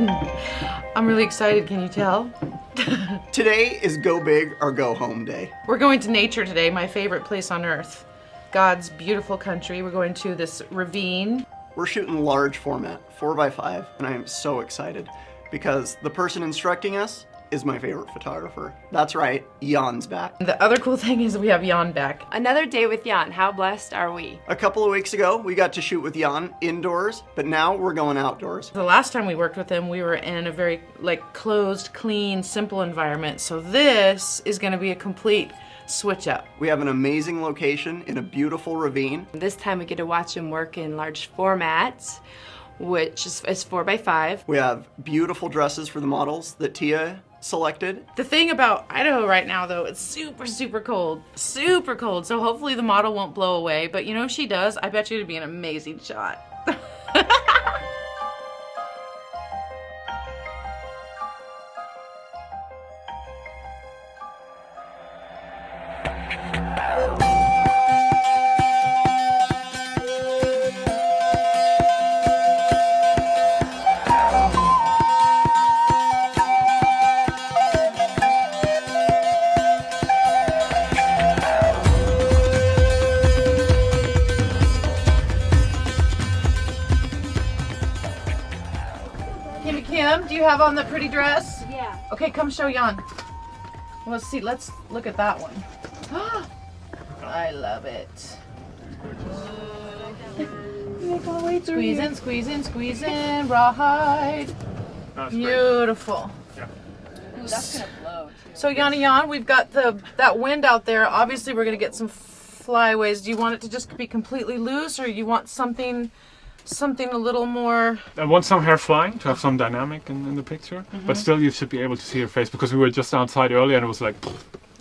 I'm really excited, can you tell? Today is go big or go home day. We're going to nature today, my favorite place on earth. God's beautiful country. We're going to this ravine. We're shooting large format, 4x5, and I am so excited because the person instructing us is my favorite photographer. That's right, Jan's back. The other cool thing is we have Jan back. Another day with Jan. How blessed are we? A couple of weeks ago, we got to shoot with Jan indoors, but now we're going outdoors. The last time we worked with him, we were in a very closed, clean, simple environment. So this is gonna be a complete switch up. We have an amazing location in a beautiful ravine. This time we get to watch him work in large formats, which is 4x5. We have beautiful dresses for the models that Tia selected. The thing about Idaho right now though, it's super, super cold. Super cold, so hopefully the model won't blow away, but you know if she does, I bet you it'd be an amazing shot. Kim, do you have on the pretty dress? Yeah. Okay, come show Jan. Let's see, let's look at that one. I love it. Squeeze in, squeeze in, squeeze in, rawhide. Beautiful. Ooh, that's gonna blow too. So Jan, we've got that wind out there. Obviously we're gonna get some flyaways. Do you want it to just be completely loose, or you want something a little more? I want some hair flying to have some dynamic in the picture, but still you should be able to see her face because we were just outside earlier and it was like,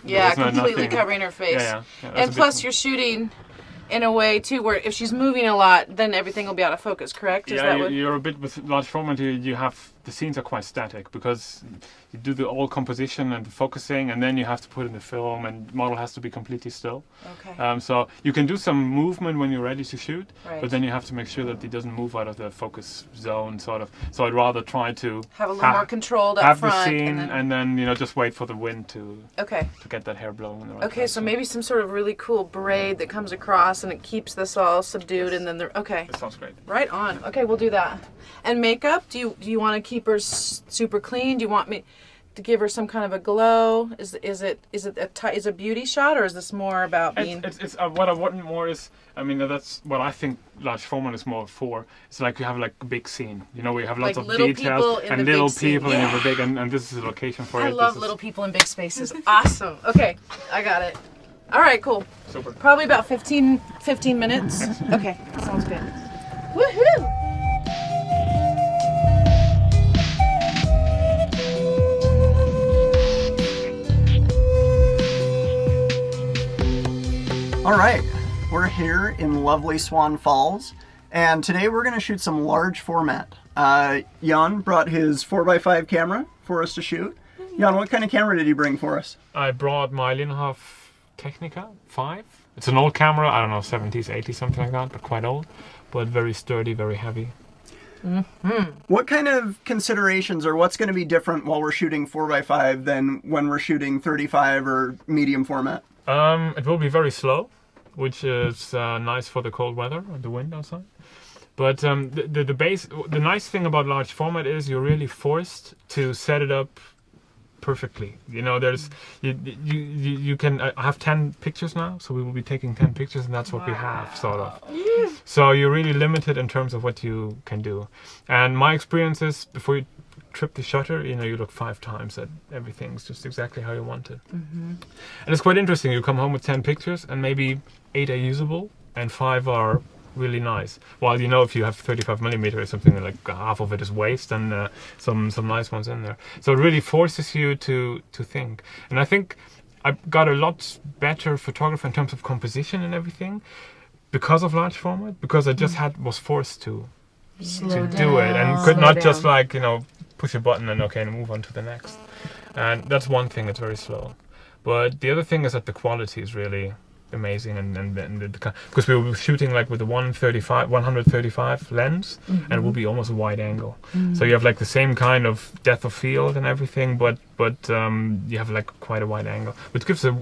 yeah, there was completely nothing. covering her face. Yeah, And plus you're shooting in a way too where if she's moving a lot, then everything will be out of focus, correct? Is Yeah, that what... you're a bit with large format. You have the scenes are quite static because you do the all composition and the focusing, and then you have to put in the film, and the model has to be completely still. Okay. So you can do some movement when you're ready to shoot, Right. but then you have to make sure that it doesn't move out of the focus zone, sort of. So I'd rather try to Have a little more controlled up have front. the scene, and then just wait for the wind to Okay. get that hair blowing in the right Okay, place. so maybe some sort of really cool braid that comes across and it keeps this all subdued, and then okay. That sounds great. Right on. Okay, we'll do that. And makeup? Do you want to keep her super clean? Do you want me to give her some kind of a glow? Is it a beauty shot, or is this more about being? It's what I want more is, that's what I think large format is more for. It's like you have like a big scene, we have lots Like of little details people in and the little big scene. people in the big, and this is a location for it. I love little people in big spaces. Awesome. Okay, I got it. All right, cool. Super. Probably about 15 minutes. Okay, sounds good. Woohoo! All right, we're here in lovely Swan Falls, and today we're going to shoot some large format. Jan brought his 4x5 camera for us to shoot. Jan, what kind of camera did you bring for us? I brought my Layne Technica 5. It's an old camera, I don't know, 70s, 80s, something like that, but quite old, but very sturdy, very heavy. Mm-hmm. What kind of considerations, or what's going to be different while we're shooting 4x5 than when we're shooting 35 or medium format? It will be very slow, which is nice for the cold weather and the wind outside. But the nice thing about large format is you're really forced to set it up perfectly. There's you can. I have 10 pictures now, so we will be taking 10 pictures, and that's what we have, sort of. So you're really limited in terms of what you can do. And my experience is before you trip the shutter, you look 5 times at everything's just exactly how you want it. Mm-hmm. And it's quite interesting. You come home with 10 pictures, and maybe 8 are usable, and 5 are really nice. While if you have 35mm or something, like half of it is waste, and some nice ones in there. So it really forces you to think. And I think I got a lot better photographer in terms of composition and everything because of large format, because I just was forced to do it, and could not just push a button and move on to the next. And that's one thing, it's very slow. But the other thing is that the quality is really amazing. And because we were shooting like with the 135 lens, and it will be almost a wide angle. So you have like the same kind of depth of field and everything, but you have like quite a wide angle, which gives a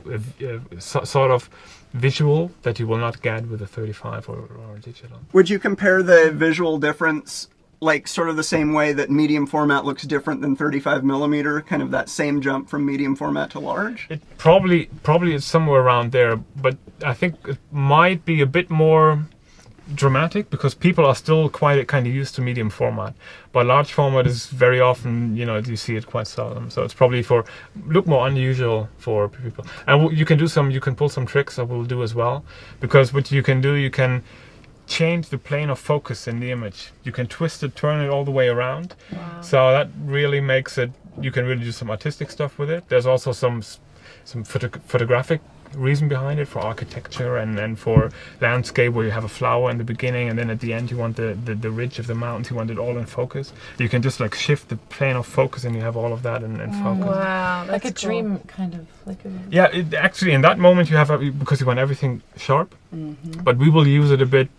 sort of visual that you will not get with a 35 or digital. Would you compare the visual difference like sort of the same way that medium format looks different than 35 millimeter, kind of that same jump from medium format to large? It probably is somewhere around there, but I think it might be a bit more dramatic because people are still quite kind of used to medium format, but large format is very often, you know, you see it quite seldom. So it's probably look more unusual for people. And you can pull some tricks I will do as well, because what you can do, you can change the plane of focus in the image. You can twist it, turn it all the way around. Wow. So that really makes it, you can really do some artistic stuff with it. There's also some photographic reason behind it for architecture and for landscape, where you have a flower in the beginning and then at the end you want the ridge of the mountains, you want it all in focus. You can just like shift the plane of focus and you have all of that in focus. Wow, that's like a cool. dream kind of like a... Yeah, actually in that moment you have, because you want everything sharp, but we will use it a bit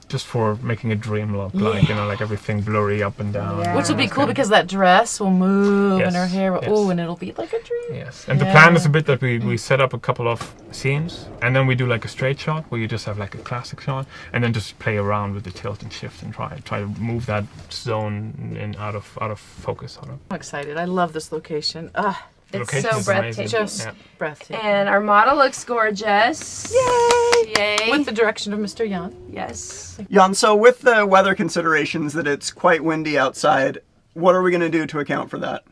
just for making a dream look, like, you know, like everything blurry up and down. Yeah. Which will be cool because that dress will move and her hair will, oh, and it'll be like a dream. Yes, and the plan is a bit that we set up a couple of scenes and then we do like a straight shot where you just have like a classic shot and then just play around with the tilt and shift and try to move that zone in out of focus. Sort of. I'm excited. I love this location. It's so breathtaking. Just breathtaking. And our model looks gorgeous. Yay! Yay! With the direction of Mr. Jan. Yes. Jan, so with the weather considerations that it's quite windy outside, what are we going to do to account for that?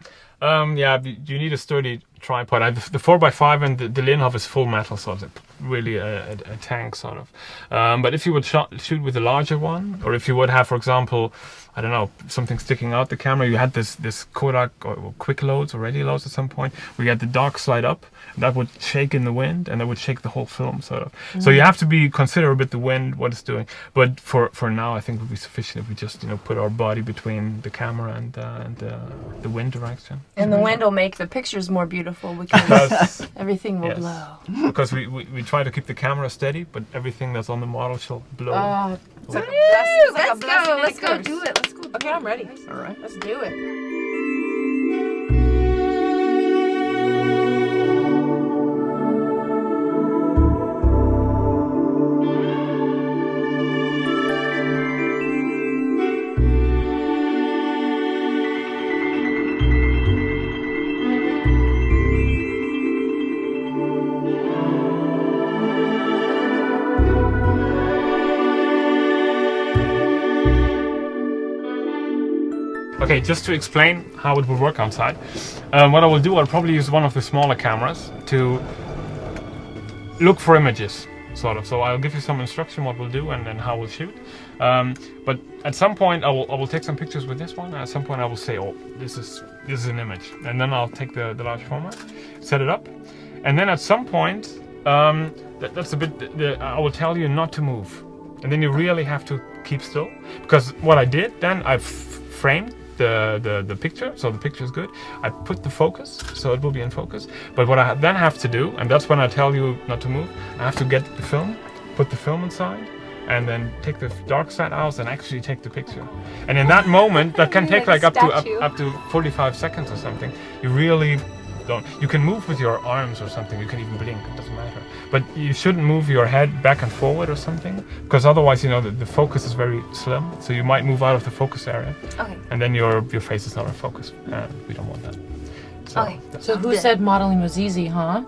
You need a sturdy tripod. The 4x5 and the Layne is full metal, so it's really a tank sort of. But if you would shoot with a larger one, or if you would have, for example, I don't know, something sticking out the camera, you had this Kodak or quick loads or ready loads at some point, where you had the dark slide up, and that would shake in the wind, and that would shake the whole film sort of. So you have to consider a bit the wind, what it's doing. But for now, I think it would be sufficient if we just, you know, put our body between the camera and the wind direction. And the wind will make the pictures more beautiful because everything will blow. Because we try to keep the camera steady, but everything that's on the model shall blow. It's like a blessing. Let's go. Let's go do it. Let's go. Okay, I'm ready. All right. Let's do it. Okay, just to explain how it will work outside, what I will do, I'll probably use one of the smaller cameras to look for images, sort of. So I'll give you some instruction what we'll do and then how we'll shoot. But at some point I will take some pictures with this one, and at some point I will say, oh, this is an image. And then I'll take the large format, set it up, and then at some point, that's a bit, I will tell you not to move. And then you really have to keep still. Because what I did, then I've framed the picture, so the picture is good. I put the focus, so it will be in focus. But what I then have to do, and that's when I tell you not to move, I have to get the film, put the film inside, and then take the dark side out and actually take the picture. And in that moment, that can take like up to 45 seconds or something. You really don't. You can move with your arms or something. You can even blink. It doesn't matter. But you shouldn't move your head back and forward or something, because otherwise, you know, the focus is very slim. So you might move out of the focus area. Okay. And then your face is not in focus. We don't want that. So, okay. So who said modeling was easy, huh?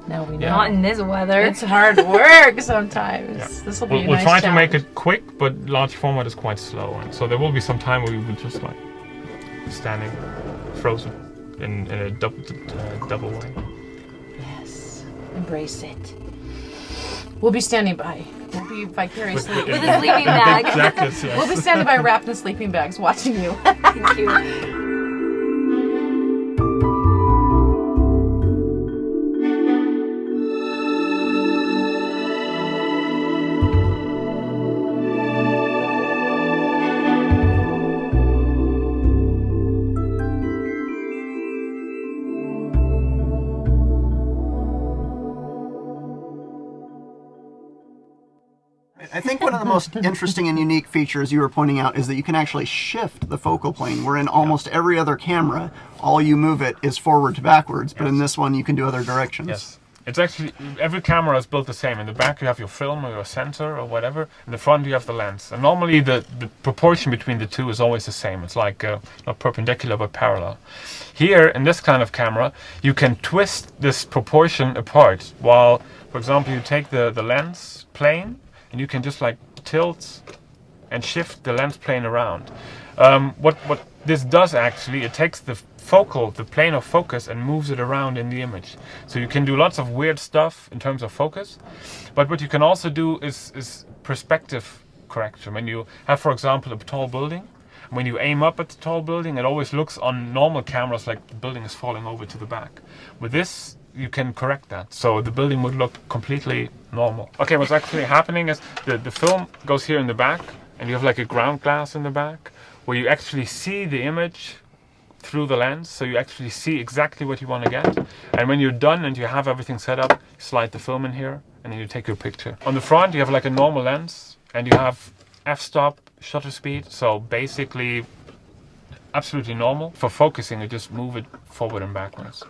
Now we know. Yeah. Not in this weather. It's hard work sometimes. Yeah. This will be a nice We'll try challenge. to make it quick, but large format is quite slow. And so there will be some time where we will just like standing frozen in a double way. Yes. Embrace it. We'll be standing by. We'll be vicariously with a sleeping bag. Jackets, yes. We'll be standing by wrapped in sleeping bags watching you. Thank you. I think one of the most interesting and unique features you were pointing out is that you can actually shift the focal plane, where in almost every other camera, all you move it is forward to backwards, but in this one you can do other directions. Yes. It's actually, every camera is built the same. In the back you have your film or your sensor or whatever. In the front you have the lens. And normally the proportion between the two is always the same. It's like not perpendicular but parallel. Here, in this kind of camera, you can twist this proportion apart. While, for example, you take the lens plane and you can just like tilt and shift the lens plane around. What this does actually, it takes the plane of focus, and moves it around in the image. So you can do lots of weird stuff in terms of focus. But what you can also do is perspective correction. When you have, for example, a tall building, when you aim up at the tall building, it always looks on normal cameras like the building is falling over to the back. With this, you can correct that. So the building would look completely normal. Okay, what's actually happening is the film goes here in the back, and you have like a ground glass in the back, where you actually see the image through the lens, so you actually see exactly what you want to get. And when you're done and you have everything set up, you slide the film in here, and then you take your picture. On the front, you have like a normal lens, and you have f-stop, shutter speed, so basically absolutely normal. For focusing, you just move it forward and backwards.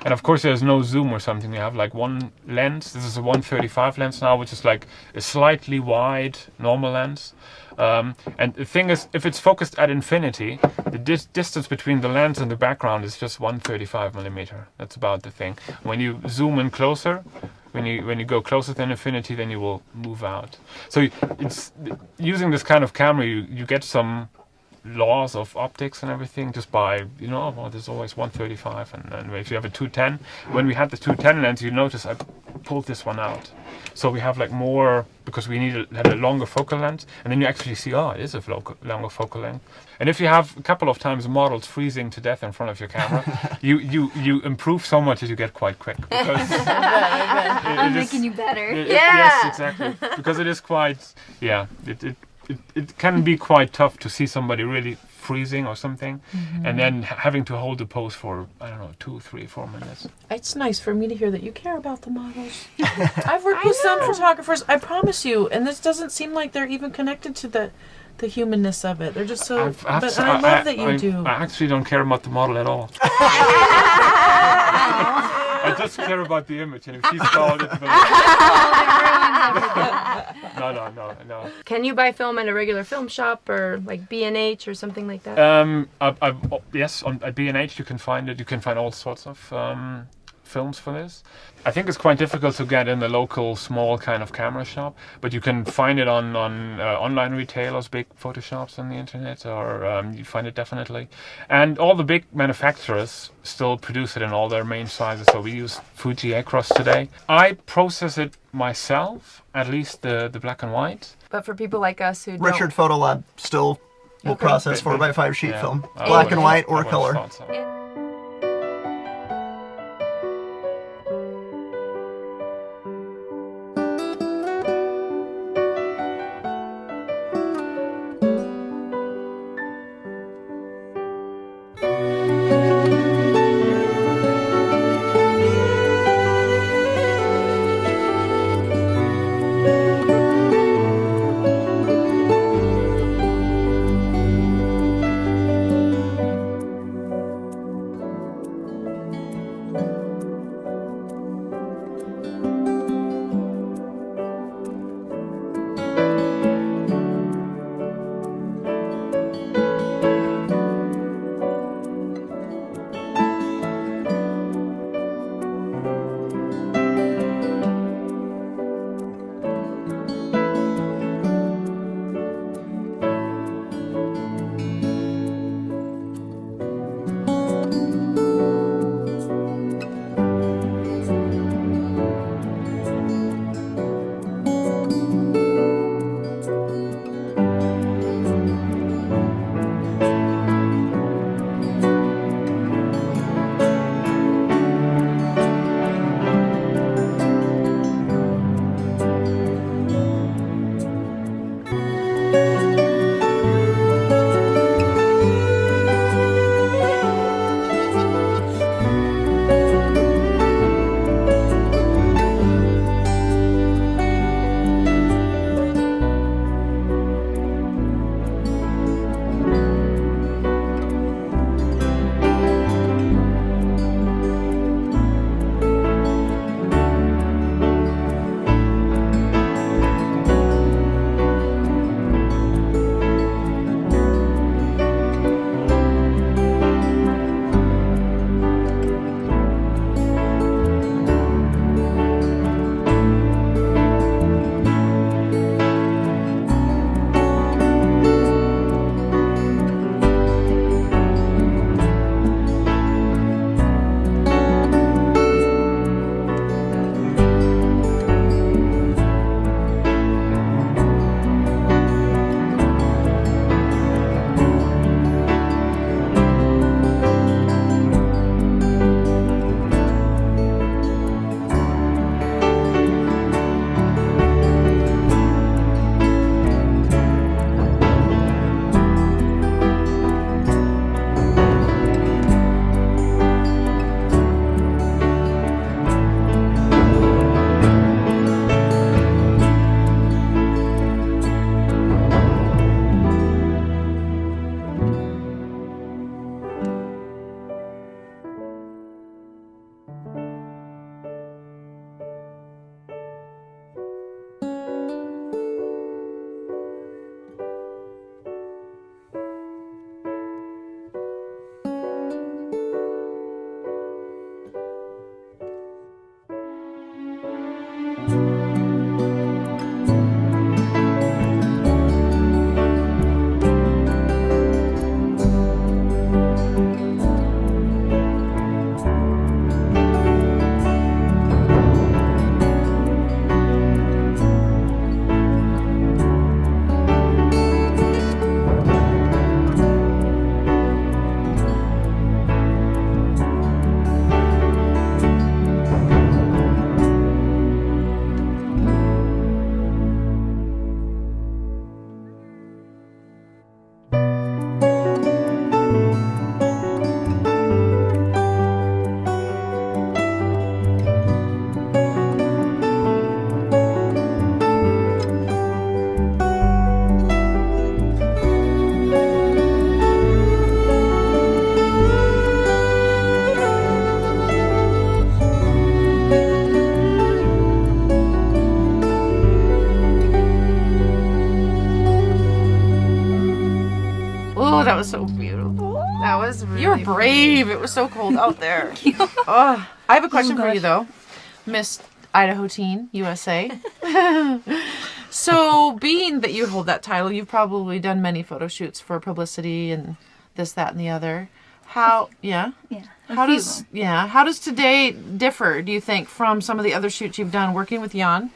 And of course there's no zoom or something. You have like one lens. This is a 135 lens now, which is like a slightly wide normal lens. And the thing is, if it's focused at infinity, the distance between the lens and the background is just 135 millimeter. That's about the thing. When you zoom in closer, when you go closer than infinity, then you will move out. So it's using this kind of camera, you get some laws of optics and everything just by, well, there's always 135, and if you have a 210, when we had the 210 lens, you notice I pulled this one out. So we have like more, because we had a longer focal length, and then you actually see, it is a longer focal length. And if you have a couple of times models freezing to death in front of your camera, you improve so much that you get quite quick. Because I'm making you better. Yes, exactly. Because it is quite, it can be quite tough to see somebody really freezing or something, and then having to hold the pose for, 2, 3, 4 minutes. It's nice for me to hear that you care about the models. I've worked with some photographers, I promise you, and this doesn't seem like they're even connected to the humanness of it. They're just so, I love that you do. I actually don't care about the model at all. I just care about the image, and if she's tall, it's No. Can you buy film at a regular film shop or like B&H or something like that? Yes, at B&H you can find it. You can find all sorts of films for this. I think it's quite difficult to get in the local small kind of camera shop, but you can find it on online retailers, big photo shops on the internet, or you find it definitely. And all the big manufacturers still produce it in all their main sizes, so we use Fuji across today. I process it myself, at least the black and white. But for people like us who Richard Photo Lab still will process 4x5 sheet film, black and white or color. That was so beautiful. That was really You're brave. It was so cold out there. Oh, I have a question for you, though. Miss Idaho Teen, USA. So, being that you hold that title, you've probably done many photo shoots for publicity and this, that, and the other. How does today differ, do you think, from some of the other shoots you've done working with Jan,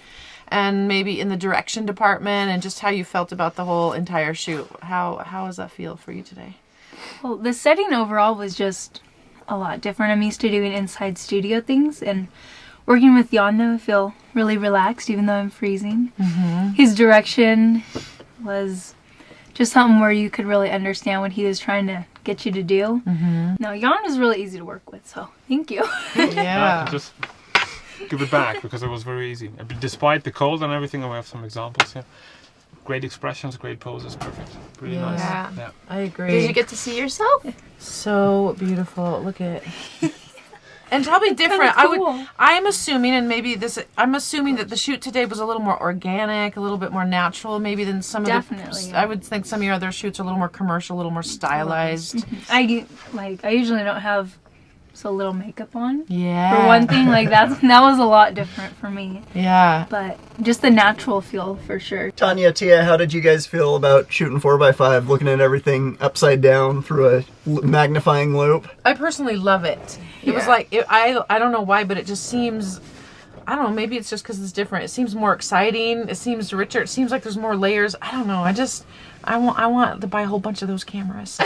and maybe in the direction department, and just how you felt about the whole entire shoot? How does that feel for you today? Well, the setting overall was just a lot different. I'm used to doing inside studio things, and working with Jan, though, I feel really relaxed, even though I'm freezing. Mm-hmm. His direction was just something where you could really understand what he was trying to get you to do. Mm-hmm. No, Jan is really easy to work with, so thank you. Yeah. Just give it back, because it was very easy. Despite the cold and everything, and we have some examples here. Great expressions, great poses, perfect. Really nice. Yeah. I agree. Did you get to see yourself? So beautiful. Look at it. And probably different. Cool. I'm assuming, and maybe I'm assuming that the shoot today was a little more organic, a little bit more natural, maybe than some Definitely, of the. yeah. I would think some of your other shoots are a little more commercial, a little more stylized. I usually don't have so little makeup on. Yeah. For one thing, that was a lot different for me. Yeah. But just the natural feel for sure. Tanya, Tia, how did you guys feel about shooting 4x5, looking at everything upside down through a magnifying loupe? I personally love it. It was like I don't know why, but it just seems. I don't know. Maybe it's just because it's different. It seems more exciting. It seems richer. It seems like there's more layers. I don't know. I want to buy a whole bunch of those cameras.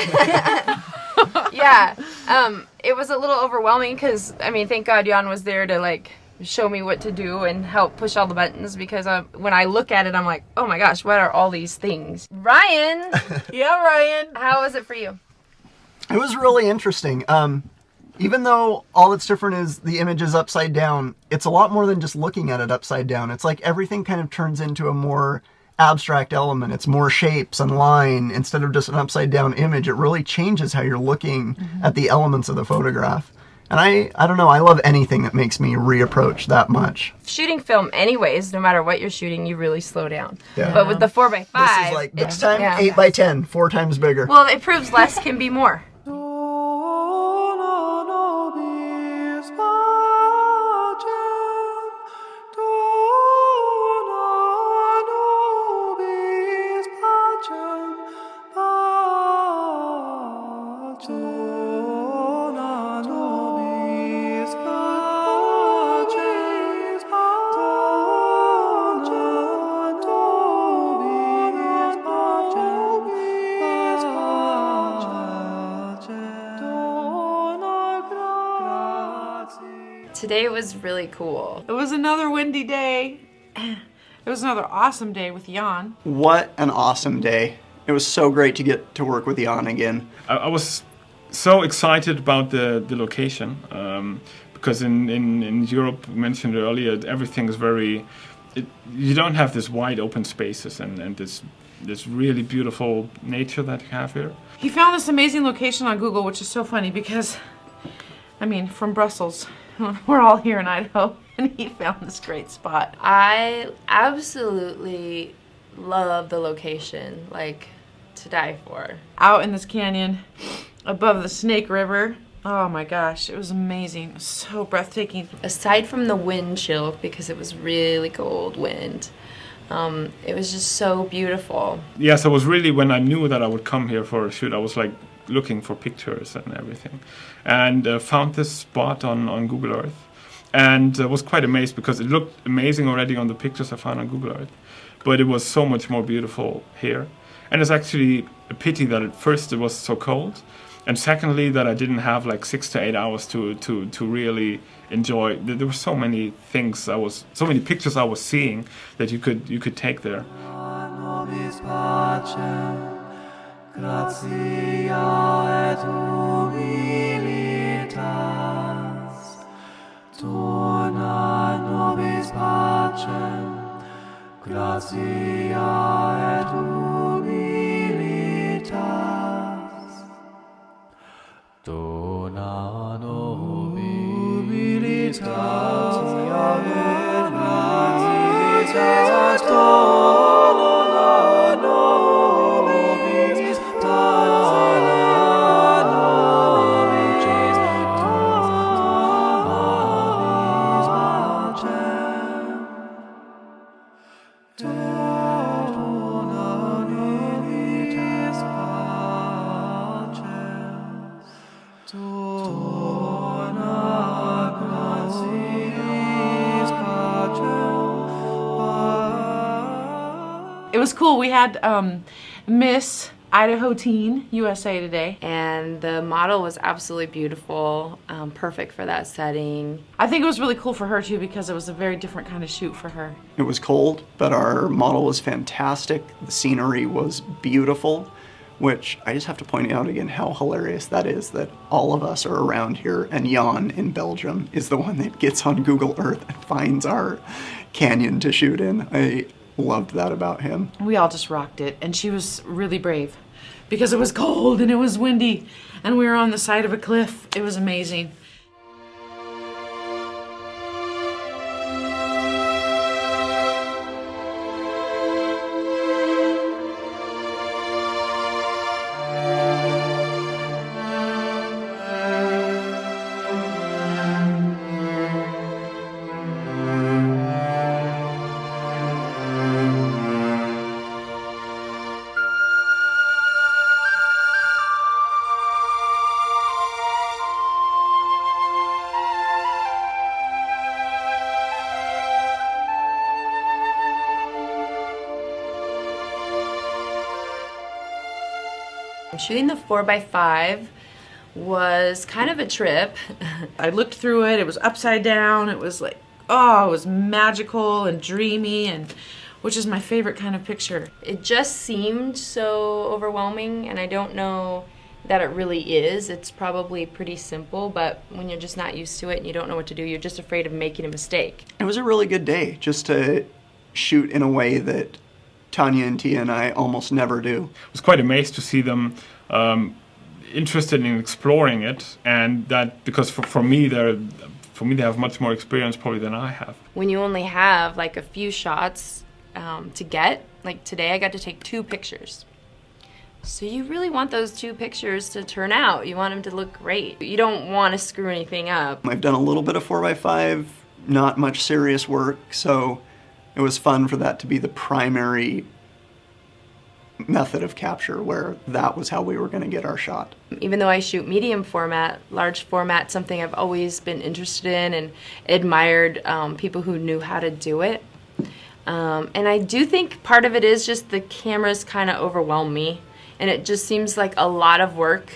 Yeah. It was a little overwhelming because, thank God Jan was there to, show me what to do and help push all the buttons, because when I look at it, I'm like, oh my gosh, what are all these things? Ryan! Yeah, Ryan. How was it for you? It was really interesting. Even though all that's different is the image is upside down, it's a lot more than just looking at it upside down. It's like everything kind of turns into a more abstract element. It's more shapes and line instead of just an upside down image. It really changes how you're looking at the elements of the photograph. And I don't know, I love anything that makes me reapproach that much. Shooting film anyways, no matter what you're shooting, you really slow down. Yeah. But with the 4x5... This is like, next time, 8x10, 4 times bigger. Well, it proves less can be more. Today was really cool. It was another windy day. It was another awesome day with Jan. What an awesome day. It was so great to get to work with Jan again. I was so excited about the location, because in Europe, mentioned earlier, everything is you don't have this wide open spaces and this really beautiful nature that you have here. He found this amazing location on Google, which is so funny because, from Brussels, we're all here in Idaho, and he found this great spot. I absolutely love the location, to die for. Out in this canyon, above the Snake River. Oh my gosh, it was amazing. It was so breathtaking. Aside from the wind chill, because it was really cold wind, it was just so beautiful. Yes, it was really when I knew that I would come here for a shoot, I was looking for pictures and everything, and found this spot on Google Earth, and was quite amazed because it looked amazing already on the pictures I found on Google Earth, but it was so much more beautiful here. And it's actually a pity that at first it was so cold, and secondly that I didn't have 6 to 8 hours to really enjoy. There were so many things so many pictures I was seeing that you could take there. Gratia et humilitas, dona nobis pacem. Gratia et humilitas, dona nobis humilitas, dona nobis pacem. was cool. We had Miss Idaho Teen USA today. And the model was absolutely beautiful, perfect for that setting. I think it was really cool for her too because it was a very different kind of shoot for her. It was cold, but our model was fantastic. The scenery was beautiful, which I just have to point out again how hilarious that is that all of us are around here and Jan in Belgium is the one that gets on Google Earth and finds our canyon to shoot in. I loved that about him. We all just rocked it, and she was really brave because it was cold and it was windy and we were on the side of a cliff. It was amazing. Shooting the 4x5 was kind of a trip. I looked through it, it was upside down, it was like, oh, it was magical and dreamy, and which is my favorite kind of picture. It just seemed so overwhelming, and I don't know that it really is. It's probably pretty simple, but when you're just not used to it and you don't know what to do, you're just afraid of making a mistake. It was a really good day just to shoot in a way that Tanya and Tia and I almost never do. I was quite amazed to see them interested in exploring it, and that because for me they have much more experience probably than I have. When you only have like a few shots to get, like today I got to take 2 pictures. So you really want those 2 pictures to turn out. You want them to look great. You don't want to screw anything up. I've done a little bit of 4x5, not much serious work, so it was fun for that to be the primary method of capture, where that was how we were going to get our shot. Even though I shoot medium format, large format, something I've always been interested in and admired people who knew how to do it. And I do think part of it is just the cameras kind of overwhelm me, and it just seems like a lot of work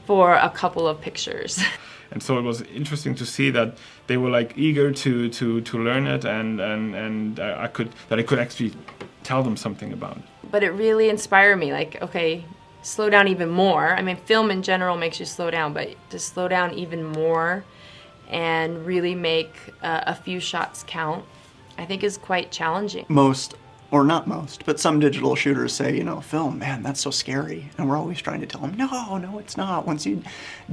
for a couple of pictures. And so it was interesting to see that they were like eager to learn it, and I could actually tell them something about it. But it really inspired me, like, okay, slow down even more. I mean, film in general makes you slow down, but to slow down even more and really make a few shots count, I think is quite challenging. Most, or not most, but some digital shooters say, you know, film, man, that's so scary. And we're always trying to tell them, no, it's not. Once you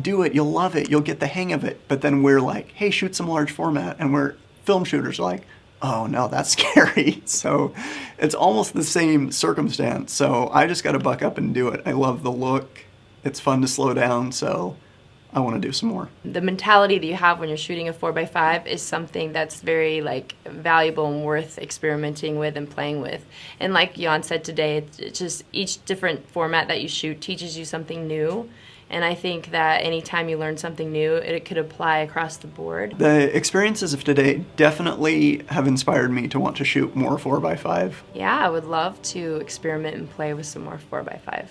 do it, you'll love it. You'll get the hang of it. But then we're like, hey, shoot some large format. And we're film shooters are like, oh no, that's scary. So it's almost the same circumstance. So I just got to buck up and do it. I love the look. It's fun to slow down. So I want to do some more. The mentality that you have when you're shooting a 4x5 is something that's very like valuable and worth experimenting with and playing with. And like Jan said today, it's just each different format that you shoot teaches you something new. And I think that anytime you learn something new, it could apply across the board. The experiences of today definitely have inspired me to want to shoot more 4x5. Yeah, I would love to experiment and play with some more 4x5.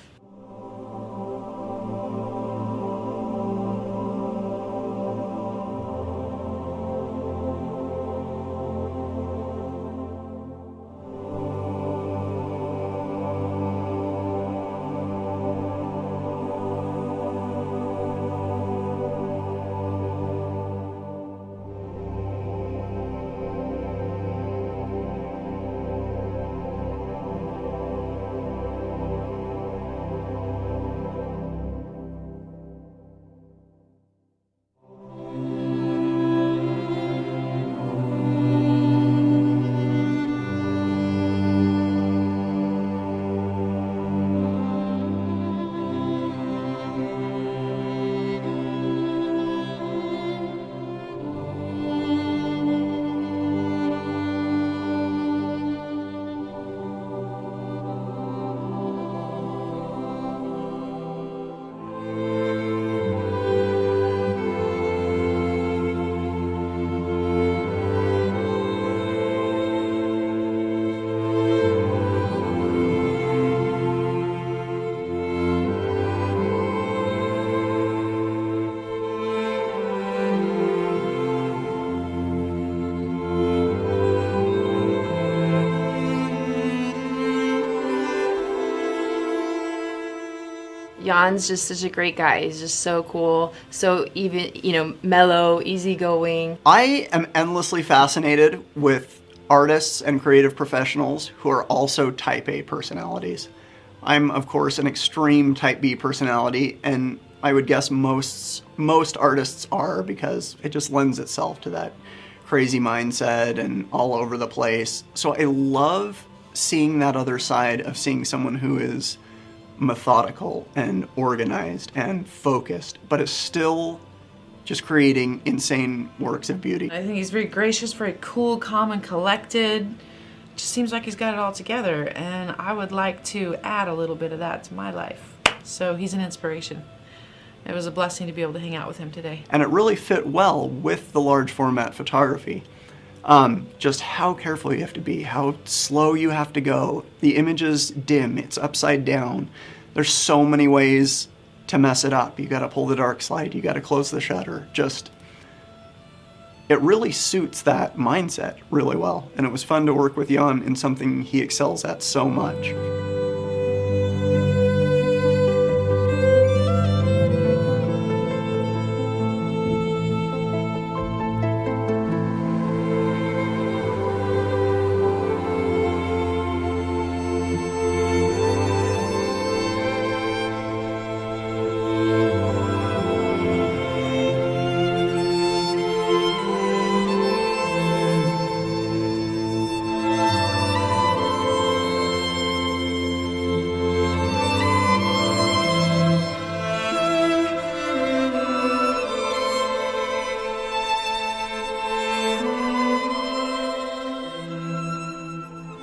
Jan's just such a great guy. He's just so cool, so even, you know, mellow, easygoing. I am endlessly fascinated with artists and creative professionals who are also type A personalities. I'm, of course, an extreme type B personality, and I would guess most artists are, because it just lends itself to that crazy mindset and all over the place. So I love seeing that other side of seeing someone who is methodical and organized and focused, but is still just creating insane works of beauty. I think he's very gracious, very cool, calm, and collected. Just seems like he's got it all together, and I would like to add a little bit of that to my life. So he's an inspiration. It was a blessing to be able to hang out with him today. And it really fit well with the large format photography. Just how careful you have to be, how slow you have to go. The image is dim, it's upside down. There's so many ways to mess it up. You gotta pull the dark slide, you gotta close the shutter. Just, it really suits that mindset really well. And it was fun to work with Jan in something he excels at so much.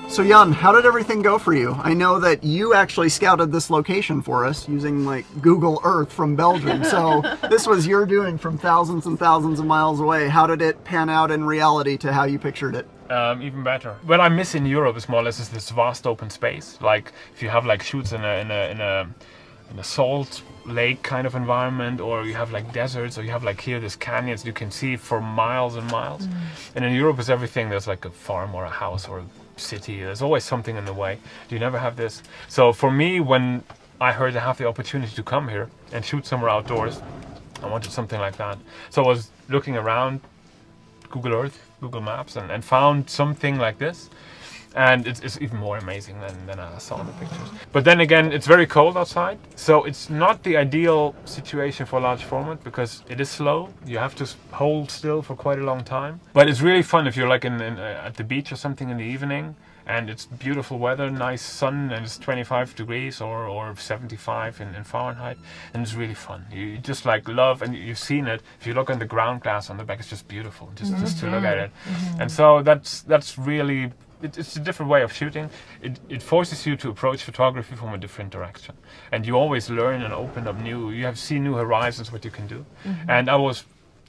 So Jan, how did everything go for you? I know that you actually scouted this location for us using like Google Earth from Belgium. So this was your doing from thousands and thousands of miles away. How did it pan out in reality to how you pictured it? Even better. What I miss in Europe is more or less is this vast open space. Like if you have like shoots in a salt lake kind of environment, or you have like deserts, or you have like here this canyons you can see for miles and miles. And in Europe is everything. There's like a farm or a house or a city. There's always something in the way. You never have this. So for me, when I heard I have the opportunity to come here and shoot somewhere outdoors, I wanted something like that. So I was looking around Google Earth, Google Maps, and found something like this. And it's even more amazing than I saw in the pictures. But then again, it's very cold outside, so it's not the ideal situation for large format because it is slow. You have to hold still for quite a long time. But it's really fun if you're like at the beach or something in the evening, and it's beautiful weather, nice sun, and it's 25 degrees or 75 in Fahrenheit, and it's really fun. You just like love, and you've seen it. If you look on the ground glass on the back, it's just beautiful, just to look at it. And so that's really. It's a different way of shooting. It forces you to approach photography from a different direction, and you always learn and open up you have seen new horizons what you can do. And I always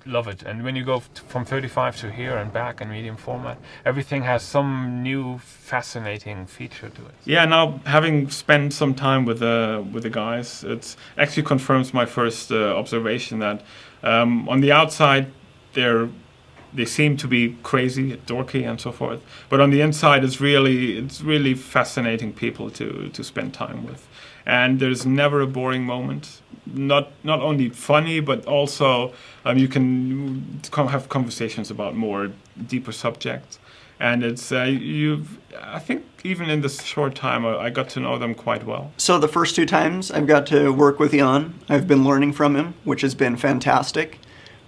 love it. And when you go from 35 to here and back in medium format, everything has some new fascinating feature to it. Yeah, now having spent some time with the guys, it actually confirms my first observation that on the outside they seem to be crazy, dorky, and so forth. But on the inside, it's really fascinating people to spend time with. And there's never a boring moment. Not only funny, but also you can have conversations about more deeper subjects. And it's I think even in this short time, I got to know them quite well. So the first 2 times I've got to work with Jan, I've been learning from him, which has been fantastic.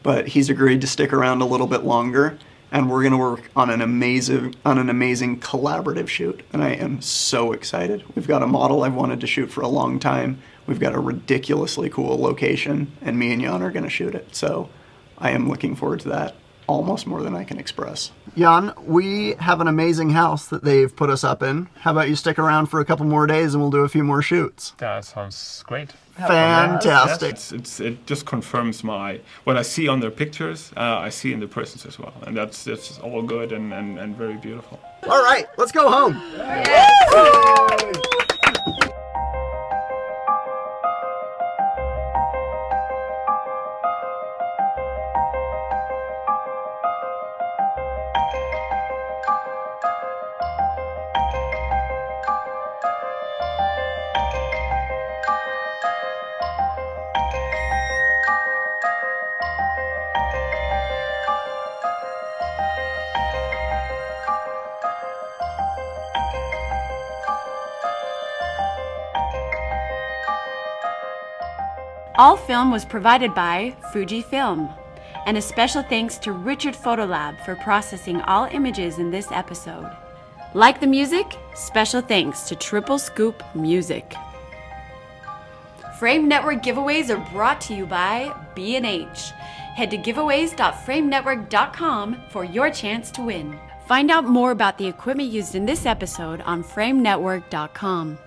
But he's agreed to stick around a little bit longer, and we're going to work on an amazing collaborative shoot, and I am so excited. We've got a model I've wanted to shoot for a long time. We've got a ridiculously cool location, and me and Jan are going to shoot it. So I am looking forward to that almost more than I can express. Jan, we have an amazing house that they've put us up in. How about you stick around for a couple more days and we'll do a few more shoots? That sounds great. Fantastic. Yes, it just confirms what I see on their pictures, I see in the persons as well. And that's all good and very beautiful. All right, let's go home. Yes. All film was provided by Fujifilm. And a special thanks to Richard Photolab for processing all images in this episode. Like the music? Special thanks to Triple Scoop Music. Frame Network giveaways are brought to you by B&H. Head to giveaways.framenetwork.com for your chance to win. Find out more about the equipment used in this episode on framenetwork.com.